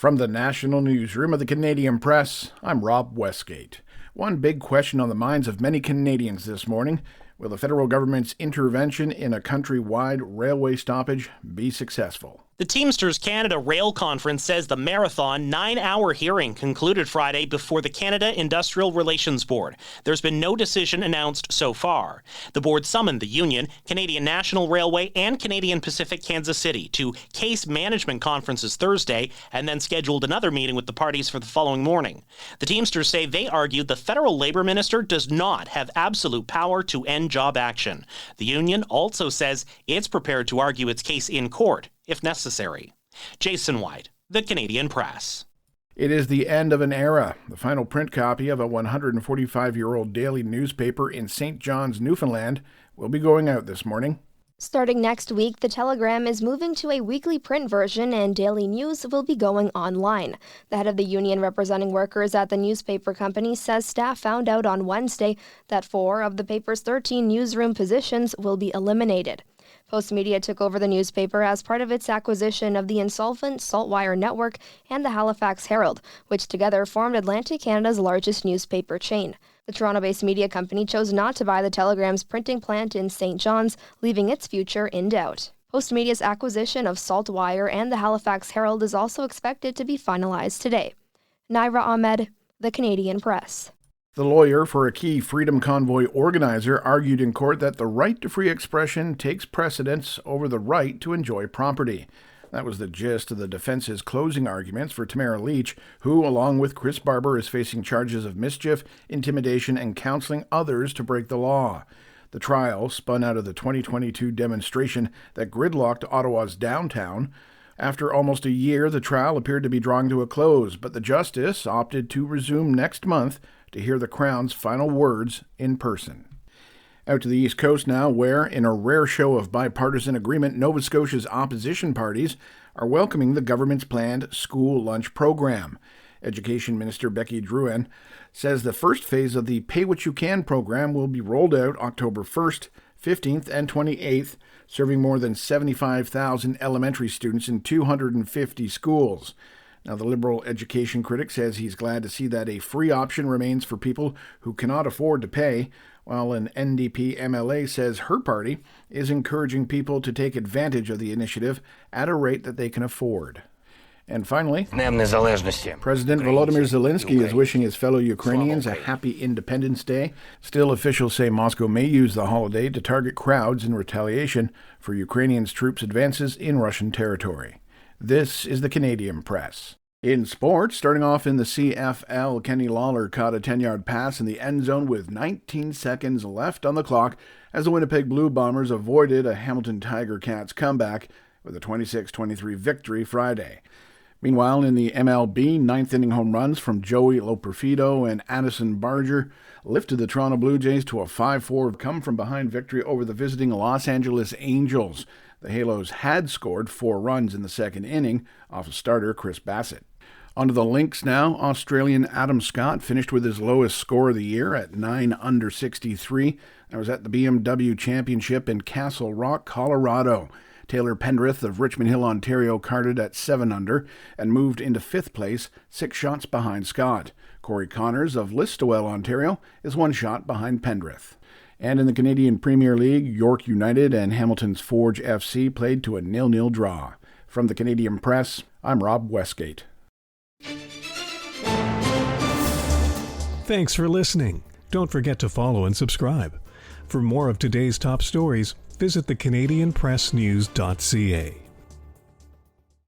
From the National Newsroom of the Canadian Press, I'm Rob Westgate. One big question on the minds of many Canadians this morning: will the federal government's intervention in a countrywide railway stoppage be successful? The Teamsters Canada Rail Conference says the marathon 9-hour hearing concluded Friday before the Canada Industrial Relations Board. There's been no decision announced so far. The board summoned the union, Canadian National Railway, and Canadian Pacific Kansas City to case management conferences Thursday and then scheduled another meeting with the parties for the following morning. The Teamsters say they argued the federal labor minister does not have absolute power to end job action. The union also says it's prepared to argue its case in court if necessary. Jason White, The Canadian Press. It is the end of an era. The final print copy of a 145-year-old daily newspaper in St. John's, Newfoundland, will be going out this morning. Starting next week, the Telegram is moving to a weekly print version and daily news will be going online. The head of the union representing workers at the newspaper company says staff found out on Wednesday that 4 of the paper's 13 newsroom positions will be eliminated. Postmedia took over the newspaper as part of its acquisition of the insolvent Saltwire Network and the Halifax Herald, which together formed Atlantic Canada's largest newspaper chain. The Toronto-based media company chose not to buy the Telegram's printing plant in St. John's, leaving its future in doubt. Postmedia's acquisition of Saltwire and the Halifax Herald is also expected to be finalized today. Naira Ahmed, The Canadian Press. The lawyer for a key Freedom Convoy organizer argued in court that the right to free expression takes precedence over the right to enjoy property. That was the gist of the defense's closing arguments for Tamara Leach, who, along with Chris Barber, is facing charges of mischief, intimidation, and counseling others to break the law. The trial spun out of the 2022 demonstration that gridlocked Ottawa's downtown. After almost a year, the trial appeared to be drawing to a close, but the justice opted to resume next month to hear the Crown's final words in person. Out to the East Coast now, where, in a rare show of bipartisan agreement, Nova Scotia's opposition parties are welcoming the government's planned school lunch program. Education Minister Becky Drouin says the first phase of the Pay What You Can program will be rolled out October 1st, 15th, and 28th, serving more than 75,000 elementary students in 250 schools. Now, the Liberal education critic says he's glad to see that a free option remains for people who cannot afford to pay, while an NDP MLA says her party is encouraging people to take advantage of the initiative at a rate that they can afford. And finally, President Volodymyr Zelensky is wishing his fellow Ukrainians a happy Independence Day. Still, officials say Moscow may use the holiday to target crowds in retaliation for Ukrainians' troops' advances in Russian territory. This is the Canadian Press. In sports, starting off in the CFL, Kenny Lawler caught a 10-yard pass in the end zone with 19 seconds left on the clock as the Winnipeg Blue Bombers avoided a Hamilton Tiger Cats comeback with a 26-23 victory Friday. Meanwhile, in the MLB, ninth-inning home runs from Joey Loperfido and Addison Barger lifted the Toronto Blue Jays to a 5-4 come-from-behind victory over the visiting Los Angeles Angels. The Halos had scored 4 runs in the second inning off of starter Chris Bassett. Onto the Lynx now. Australian Adam Scott finished with his lowest score of the year at 9 under 63. That was at the BMW Championship in Castle Rock, Colorado. Taylor Pendrith of Richmond Hill, Ontario, carded at 7 under and moved into 5th place, 6 shots behind Scott. Corey Connors of Listowel, Ontario, is 1 shot behind Pendrith. And in the Canadian Premier League, York United and Hamilton's Forge FC played to a 0-0 draw. From the Canadian Press, I'm Rob Westgate. Thanks for listening. Don't forget to follow and subscribe. For more of today's top stories, visit thecanadianpressnews.ca.